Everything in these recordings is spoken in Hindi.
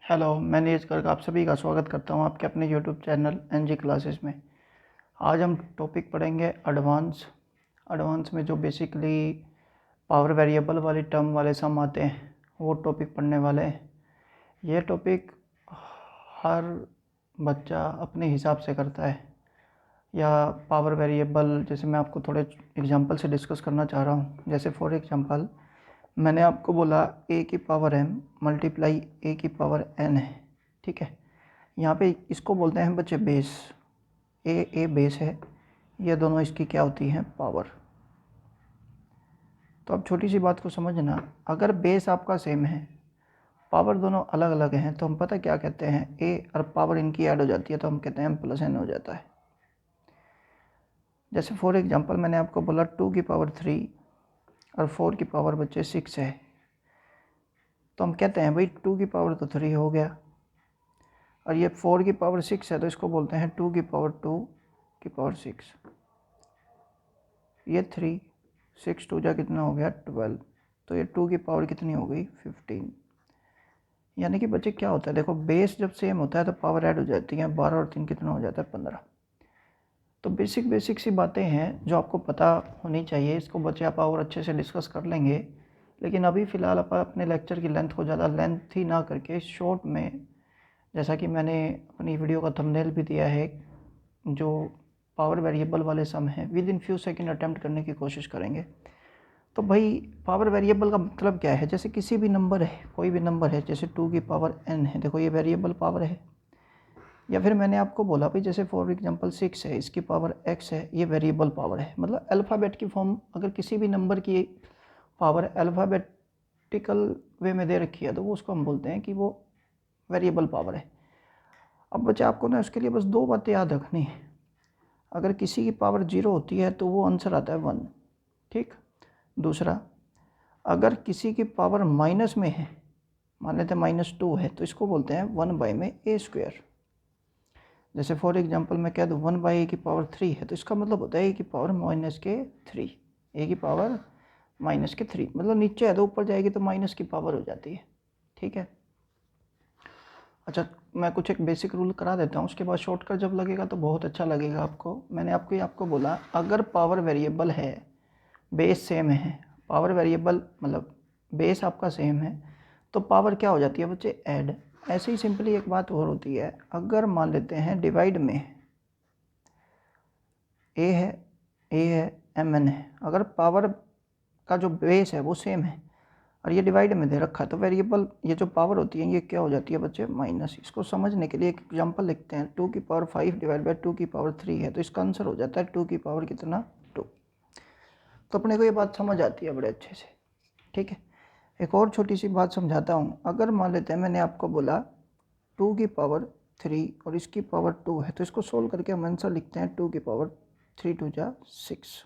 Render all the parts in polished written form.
हेलो, मैं नीरज गर्ग आप सभी का स्वागत करता हूं आपके अपने यूट्यूब चैनल एनजी क्लासेस में। आज हम टॉपिक पढ़ेंगे एडवांस में जो बेसिकली पावर वेरिएबल वाली टर्म वाले सम आते हैं वो टॉपिक पढ़ने वाले हैं। ये टॉपिक हर बच्चा अपने हिसाब से करता है या पावर वेरिएबल, जैसे मैं आपको थोड़े एग्जांपल से डिस्कस करना चाह रहा हूँ। जैसे फॉर एग्जांपल मैंने आपको बोला a की पावर m मल्टीप्लाई a की पावर n है, ठीक है। यहाँ पे इसको बोलते हैं बच्चे बेस। a बेस है, ये दोनों इसकी क्या होती हैं, पावर। तो अब छोटी सी बात को समझना, अगर बेस आपका सेम है, पावर दोनों अलग अलग हैं, तो हम पता क्या कहते हैं, a और पावर इनकी ऐड हो जाती है तो हम कहते हैं m प्लस n हो जाता है। जैसे फॉर एग्जांपल मैंने आपको बोला 2 की पावर 3 और 4 की पावर बच्चे 6 है, तो हम कहते हैं भाई 2 की पावर तो 3 हो गया और ये 4 की पावर 6 है, तो इसको बोलते हैं 2 की पावर 2 की पावर 6। ये 3 6 2 जा कितना हो गया 12, तो ये 2 की पावर कितनी हो गई 15। यानी कि बच्चे क्या होता है, देखो बेस जब सेम होता है तो पावर ऐड हो जाती है, 12 और 3 कितना हो जाता है 15। तो बेसिक सी बातें हैं जो आपको पता होनी चाहिए। इसको बच्चे आप और अच्छे से डिस्कस कर लेंगे, लेकिन अभी फ़िलहाल आप अपने लेक्चर की लेंथ को ज़्यादा लेंथ ही ना करके शॉर्ट में, जैसा कि मैंने अपनी वीडियो का थंबनेल भी दिया है, जो पावर वेरिएबल वाले सम हैं with in few second attempt करने की कोशिश करेंगे। तो भाई पावर वेरिएबल का मतलब क्या है, जैसे किसी भी नंबर है, कोई भी नंबर है, जैसे 2 की पावर n है, देखो ये वेरिएबल पावर है। या फिर मैंने आपको बोला भाई जैसे फॉर एग्जांपल 6 है, इसकी पावर x है, ये वेरिएबल पावर है। मतलब अल्फ़ाबेट की फॉर्म, अगर किसी भी नंबर की पावर अल्फ़ाबेटिकल वे में दे रखी है तो वो उसको हम बोलते हैं कि वो वेरिएबल पावर है। अब बच्चे आपको ना उसके लिए बस 2 बातें याद रखनी है। अगर किसी की पावर 0 होती है तो वो आंसर आता है 1, ठीक। दूसरा, अगर किसी की पावर माइनस में है, मान लेते हैं -2 है, तो इसको बोलते हैं 1/a²। जैसे फॉर एग्जांपल मैं कह दूँ 1/a की पावर 3 है, तो इसका मतलब होता है a की पावर -3, a की पावर -3। मतलब नीचे है तो ऊपर जाएगी तो माइनस की पावर हो जाती है, ठीक है। अच्छा, मैं कुछ एक बेसिक रूल करा देता हूँ, उसके बाद शॉर्टकट जब लगेगा तो बहुत अच्छा लगेगा आपको। मैंने आपको बोला अगर पावर वेरिएबल है, बेस सेम है, पावर वेरिएबल मतलब बेस आपका सेम है, तो पावर क्या हो जाती है बच्चे, ऐड। ऐसे ही सिंपली एक बात और होती है, अगर मान लेते हैं डिवाइड में ए है mn है, अगर पावर का जो बेस है वो सेम है और ये डिवाइड में दे रखा है, तो वेरिएबल ये जो पावर होती है ये क्या हो जाती है बच्चे, माइनस। इसको समझने के लिए एक एग्जांपल लिखते हैं, 2 की पावर 5 डिवाइड बाई 2 की पावर 3 है, तो इसका आंसर हो जाता है 2 की पावर कितना 2। तो अपने को ये बात समझ आती है बड़े अच्छे से, ठीक है। एक और छोटी सी बात समझाता हूँ। अगर मान लेते हैं मैंने आपको बोला 2 की पावर 3 और इसकी पावर 2 है, तो इसको सोल्व करके हम आंसर लिखते हैं 2 की पावर 3 2 जा 6।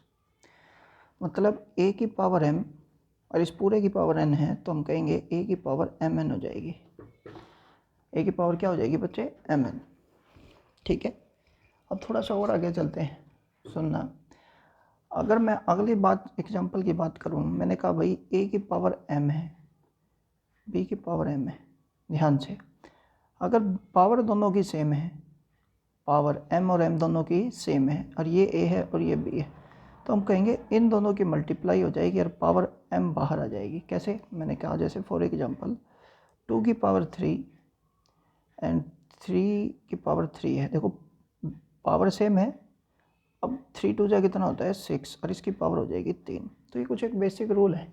मतलब a की पावर m और इस पूरे की पावर n है, तो हम कहेंगे a की पावर mn हो जाएगी। a की पावर क्या हो जाएगी बच्चे, mn, ठीक है। अब थोड़ा सा और आगे चलते हैं, सुनना। अगर मैं अगली बात एग्जांपल की बात करूं, मैंने कहा भाई a की पावर m है, b की पावर m है। ध्यान से, अगर पावर दोनों की सेम है, पावर m और m दोनों की सेम है और ये a है और ये b है, तो हम कहेंगे इन दोनों की मल्टीप्लाई हो जाएगी और पावर m बाहर आ जाएगी। कैसे, मैंने कहा जैसे फॉर एग्जांपल 2 की पावर 3 एंड 3 की पावर 3 है, देखो पावर सेम है। अब 3 2 जा कितना होता है 6 और इसकी पावर हो जाएगी 3। तो ये कुछ एक बेसिक रूल है,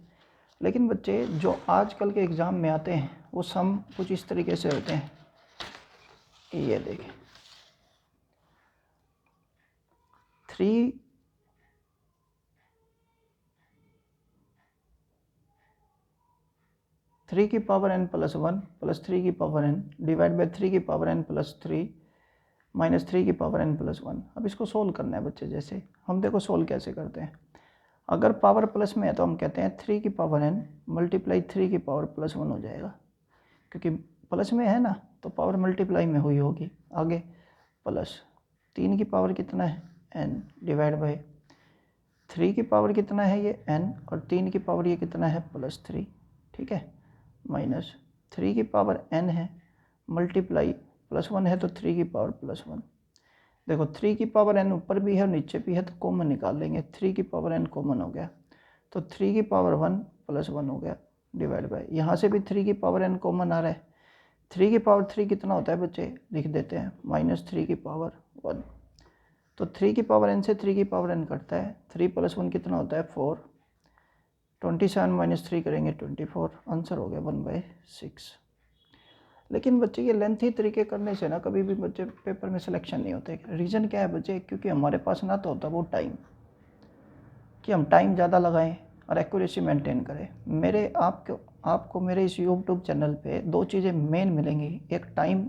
लेकिन बच्चे जो आजकल के एग्ज़ाम में आते हैं वो सम कुछ इस तरीके से होते हैं। ये देखें 3 की पावर n प्लस 1 प्लस 3 की पावर n डिवाइड बाई 3 की पावर n प्लस 3 माइनस 3 की पावर n प्लस 1। अब इसको सोल्व करना है बच्चे। जैसे हम देखो सोल्व कैसे करते हैं, अगर पावर प्लस में है तो हम कहते हैं 3 की पावर n मल्टीप्लाई 3 की पावर प्लस 1 हो जाएगा, क्योंकि प्लस में है ना तो पावर मल्टीप्लाई में हुई होगी। आगे प्लस 3 की पावर कितना है n डिवाइड बाई 3 की पावर कितना है ये n और 3 की पावर ये कितना है प्लस 3, ठीक है। माइनस 3 की पावर n है मल्टीप्लाई +1 है तो 3 की पावर +1। देखो 3 की पावर n ऊपर भी है और नीचे भी है तो कॉमन निकाल लेंगे, 3 की पावर n कॉमन हो गया तो 3 की पावर 1 +1 हो गया डिवाइड बाय, यहाँ से भी 3 की पावर n कॉमन आ रहा है, 3 की पावर 3 कितना होता है बच्चे, लिख देते हैं -3 की पावर 1। तो 3 की पावर n से 3 की पावर n कटता है, 3 + 1 कितना होता है 4, 27 - 3 करेंगे 24, आंसर हो गया 1/6। लेकिन बच्चे ये लेंथी तरीके करने से ना कभी भी बच्चे पेपर में सिलेक्शन नहीं होते। रीज़न क्या है बच्चे, क्योंकि हमारे पास ना तो होता वो टाइम कि हम टाइम ज़्यादा लगाएं और एक्यूरेसी मेंटेन करें। मेरे आपको मेरे इस यूट्यूब चैनल पे दो चीज़ें मेन मिलेंगी, एक टाइम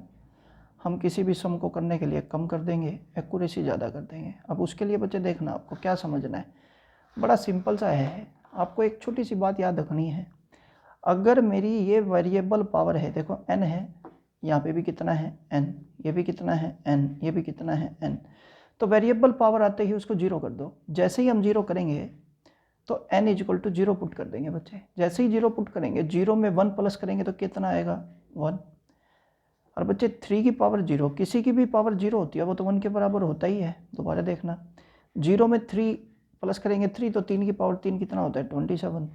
हम किसी भी सम को करने के लिए कम कर देंगे, एक्यूरेसी ज़्यादा कर देंगे। अब उसके लिए बच्चे देखना आपको क्या समझना है, बड़ा सिंपल सा है। आपको एक छोटी सी बात याद रखनी है, अगर मेरी ये वेरिएबल पावर है, देखो n है, यहाँ पे भी कितना है n, ये भी कितना है n, ये भी कितना है n, तो वेरिएबल पावर आते ही उसको जीरो कर दो। जैसे ही हम जीरो करेंगे तो n = 0 पुट कर देंगे बच्चे। जैसे ही 0 पुट करेंगे, 0 में 1 प्लस करेंगे तो कितना आएगा 1। और बच्चे 3 की पावर 0, किसी की भी पावर 0 होती है वो तो 1 के बराबर होता ही है। दोबारा देखना, 0 में 3 प्लस करेंगे 3 तो 3 की पावर 3 कितना होता है 27,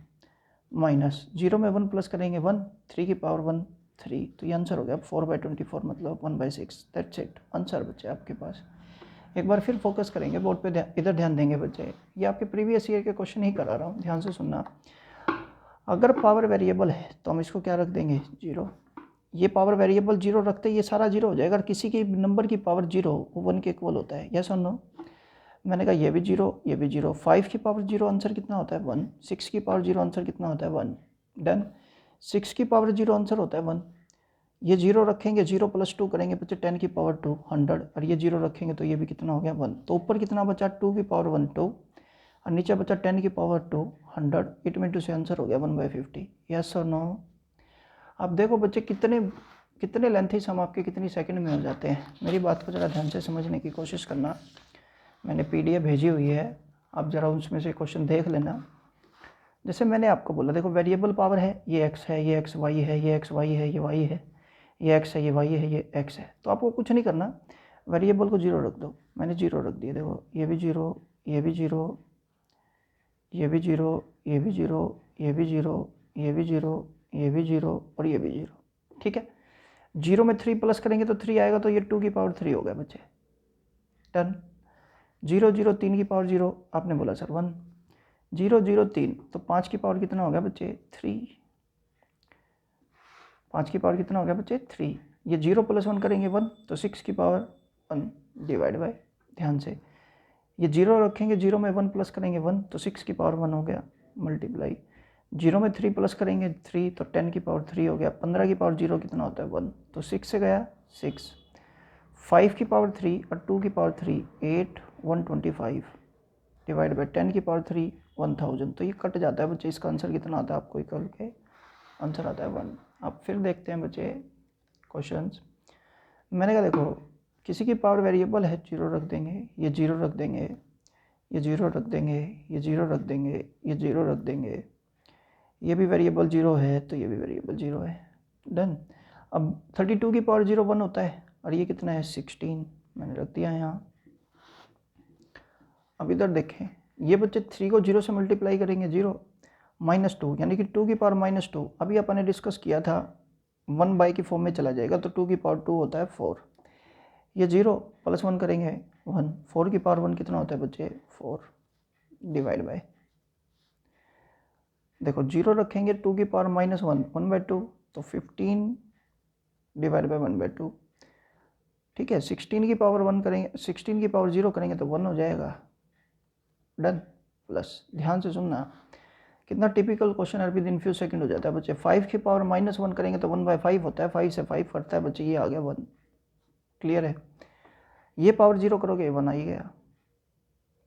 माइनस 0 में 1 प्लस करेंगे 1, 3 की पावर 1 3, तो ये आंसर हो गया 4/24 मतलब 1/6। दैट्स इट, आंसर बच्चे आपके पास। एक बार फिर फोकस करेंगे बोर्ड पे, इधर ध्यान देंगे बच्चे, ये आपके प्रीवियस ईयर के क्वेश्चन ही करा रहा हूँ, ध्यान से सुनना। अगर पावर वेरिएबल है तो हम इसको क्या रख देंगे 0, ये पावर वेरिएबल 0 रखते ये सारा 0 हो जाएगा। अगर किसी की नंबर की पावर 0 वो 1 के इक्वल होता है, यस और नो। मैंने कहा ये भी 0, ये भी 0, 5 की पावर 0 आंसर कितना होता है 1, 6 की पावर 0 आंसर कितना होता है 1, डन। 6 की पावर 0 आंसर होता है 1, ये 0 रखेंगे, 0 + 2 करेंगे बच्चे 10 की पावर 2 100, और ये 0 रखेंगे तो ये भी कितना हो गया 1। तो ऊपर कितना बचा 2 की पावर 1 2, और नीचे बचा 10 की पावर 2 100, इट मीन टू से आंसर हो गया 1/50, यस और नो। अब देखो बच्चे कितने लेंथी सम आपके कितनी सेकंड में हो जाते हैं। मेरी बात को ज़रा ध्यान से समझने की कोशिश करना, मैंने PDF भेजी हुई है, आप ज़रा उसमें से क्वेश्चन देख लेना। जैसे मैंने आपको बोला, देखो वेरिएबल पावर है, ये x है, ये x y है, ये x y है, ये y है, ये x है, ये y है, ये x है। तो आपको कुछ नहीं करना, वेरिएबल को 0 रख दो। मैंने 0 रख दिया, देखो ये भी 0, ये भी 0, ये भी 0, ये भी 0, ये भी 0, ये भी 0, ये भी 0 और ये भी 0, ठीक है। 0 में 3 प्लस करेंगे तो 3 आएगा, तो ये 2 की पावर 3 हो गया बच्चे, डन। 0 0 3 की पावर 0, आपने बोला सर 1, 0 0 3, तो 5 की पावर कितना हो गया बच्चे 3, 5 की पावर कितना हो गया बच्चे 3। ये 0 + 1 करेंगे 1, तो 6 की पावर 1 डिवाइड बाय, ध्यान से ये 0 रखेंगे, 0 में 1 प्लस करेंगे 1, तो 6 की पावर 1 हो गया, मल्टीप्लाई 0 में 3 प्लस करेंगे 3, तो 10 की पावर 3 हो गया। 15 की पावर 0 कितना होता है 1, तो 6 से गया 6, 5 की पावर 3 और 2 की पावर 3 8 125 डिवाइड बाय 10 की पावर 3 1000, तो ये कट जाता है बच्चे। इसका आंसर कितना आता है आपको इक्वल के आंसर आता है 1। अब फिर देखते हैं बच्चे क्वेश्चंस। मैंने कहा देखो किसी की पावर वेरिएबल है, 0 रख देंगे, ये 0 रख देंगे, ये 0 रख देंगे, ये 0 रख देंगे, ये 0 रख देंगे, ये भी वेरिएबल 0 है तो ये भी वेरिएबल 0 है, डन। अब 32 की पावर 0 1 होता है, और ये कितना है 16, मैंने रख दिया है यहाँ। अब इधर देखें, ये बच्चे 3 को 0 से मल्टीप्लाई करेंगे 0 -2, यानी कि 2 की पावर -2। अभी अपन ने डिस्कस किया था 1/, की फॉर्म में चला जाएगा, तो 2 की पावर 2 होता है 4। ये 0 + 1 करेंगे 1, 4 की पावर 1 कितना होता है बच्चे 4 डिवाइड बाय, देखो 0 रखेंगे, 2 की पावर -1 1/2, तो 15 डिवाइड बाय 1/2, ठीक है। 16 की पावर 1 करेंगे, 16 की पावर 0 करेंगे तो 1 हो जाएगा, डन। प्लस ध्यान से सुनना, कितना टिपिकल क्वेश्चन है, विद इन फ्यू सेकंड हो जाता है बच्चे। 5 की पावर -1 करेंगे तो 1/5 होता है, 5 से 5 करता है बच्चे, ये आ गया 1, क्लियर है। ये पावर 0 करोगे 1 आ ही गया,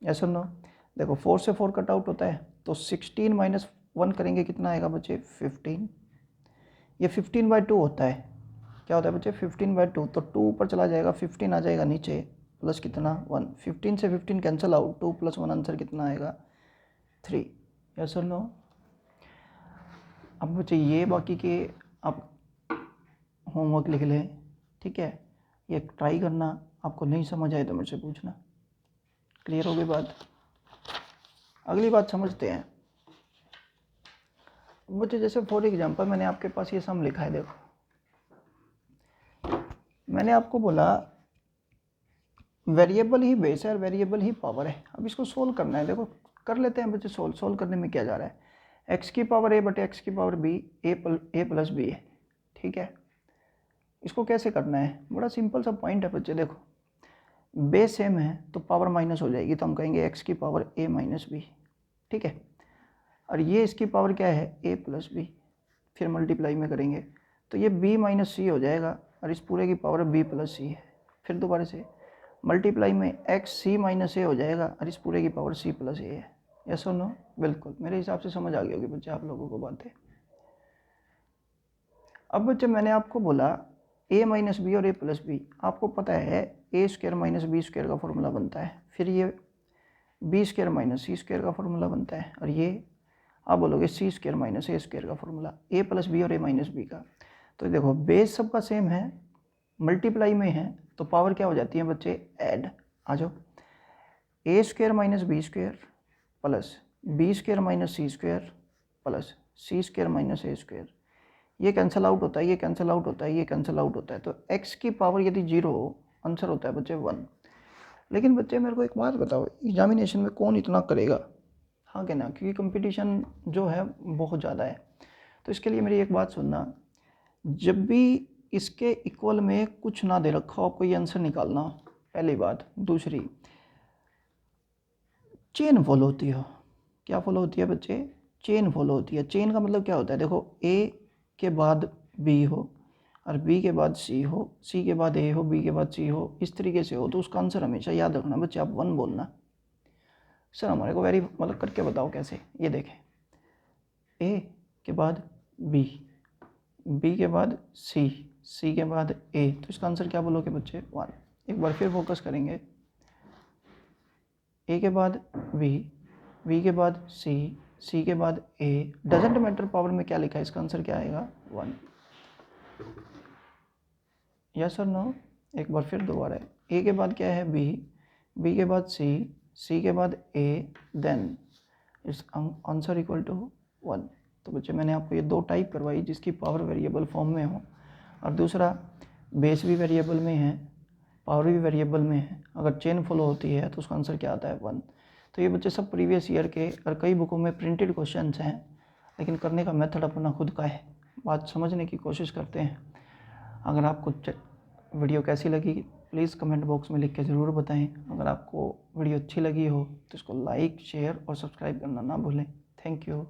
ऐसा नो। देखो 4 से 4 कट आउट होता है, तो 16 - 1 करेंगे कितना आएगा बच्चे 15, ये 15/2 होता है। क्या होता है बच्चे 15/2, तो 2 ऊपर चला जाएगा, 15 आ जाएगा नीचे, प्लस कितना 1, 15 से 15 कैंसिल आउट, 2 + 1 आंसर कितना आएगा 3, यस और नो। अब बच्चे ये बाकी के आप होमवर्क लिख लें, ठीक है, ये ट्राई करना, आपको नहीं समझ आए तो मुझसे पूछना। क्लियर हो गई बात? अगली बात समझते हैं बच्चे। जैसे फॉर एग्जांपल मैंने आपके पास ये सम लिखा है, देखो मैंने आपको बोला वेरिएबल ही बेस है और वेरिएबल ही पावर है। अब इसको सोल्व करना है, देखो कर लेते हैं बच्चे। सोल्व करने में क्या जा रहा है, एक्स की पावर ए बटे एक्स की पावर बी, ए प्लस बी है, ठीक है। इसको कैसे करना है, बड़ा सिंपल सा पॉइंट है बच्चे। देखो बेस सेम है तो पावर माइनस हो जाएगी, तो हम कहेंगे एक्स की पावर ए माइनस बी, ठीक है। और ये इसकी पावर क्या है, ए प्लस बी, फिर मल्टीप्लाई में करेंगे तो ये बी माइनस सी हो जाएगा, और इस पूरे की पावर बी प्लस सी है। फिर दोबारा से मल्टीप्लाई में एक्स सी माइनस ए हो जाएगा, और इस पूरे की पावर सी प्लस ए है। यस और नो? बिल्कुल, मेरे हिसाब से समझ आ गई होगी बच्चे आप लोगों को बातें। अब बच्चे मैंने आपको बोला ए माइनस बी और ए प्लस बी, आपको पता है ए स्क्वायर माइनस बी स्क्वायर का फॉर्मूला बनता है, फिर ये B square minus C square का फॉर्मूला बनता है, और ये आप बोलोगे सी स्क्वायर माइनस ए स्क्वायर का फॉर्मूला, ए प्लस बी और ए माइनस बी का। तो देखो बेस सबका सेम है, मल्टीप्लाई में है, तो पावर क्या हो जाती है बच्चे, ऐड। आ जाओ, A square minus B square plus B square minus C square plus C square minus A square, ये कैंसिल आउट होता है, ये कैंसिल आउट होता है, ये कैंसिल आउट होता है। तो x की पावर यदि 0 हो, आंसर होता है बच्चे 1। लेकिन बच्चे मेरे को एक बात बताओ, एग्जामिनेशन में कौन इतना करेगा, हाँ कि ना, क्योंकि कंपटीशन जो है बहुत ज़्यादा है। तो इसके लिए मेरी एक बात सुनना, जब भी इसके इक्वल में कुछ ना दे रखा हो, कोई आंसर निकालना हो, पहली बात। दूसरी, चेन फॉलो होती हो, क्या फॉलो होती है बच्चे, चेन फॉलो होती है। चेन का मतलब क्या होता है, देखो ए के बाद बी हो, और बी के बाद सी हो, सी के बाद ए हो, बी के बाद सी हो, इस तरीके से हो, तो उसका आंसर हमेशा याद रखना बच्चे। आप 1 बोलना, सर हमारे को वेरी मतलब करके बताओ कैसे। ये देखें, ए के बाद बी, बी के बाद सी, सी के बाद ए, तो इसका आंसर क्या बोलोगे बच्चे, 1। एक बार फिर फोकस करेंगे, ए के बाद बी, बी के बाद सी, सी के बाद ए, डजेंट मैटर पावर में क्या लिखा है, इसका आंसर क्या आएगा, 1। यस और नो? एक बार फिर दोबारा, ए के बाद क्या है, बी, बी के बाद सी, सी के बाद A, then it's answer equal to 1। तो बच्चे मैंने आपको ये 2 टाइप करवाई, जिसकी पावर वेरिएबल फॉर्म में हो, और दूसरा बेस भी वेरिएबल में है, पावर भी वेरिएबल में है। अगर चेन फॉलो होती है तो उसका आंसर क्या आता है, 1। तो ये बच्चे सब प्रीवियस ईयर के और कई बुकों में प्रिंटेड क्वेश्चंस हैं, लेकिन करने का मेथड अपना खुद का है। बात समझने की कोशिश करते हैं। अगर आपको वीडियो कैसी लगी प्लीज़ कमेंट बॉक्स में लिख के ज़रूर बताएं। अगर आपको वीडियो अच्छी लगी हो तो इसको लाइक, शेयर और सब्सक्राइब करना ना भूलें। Thank you.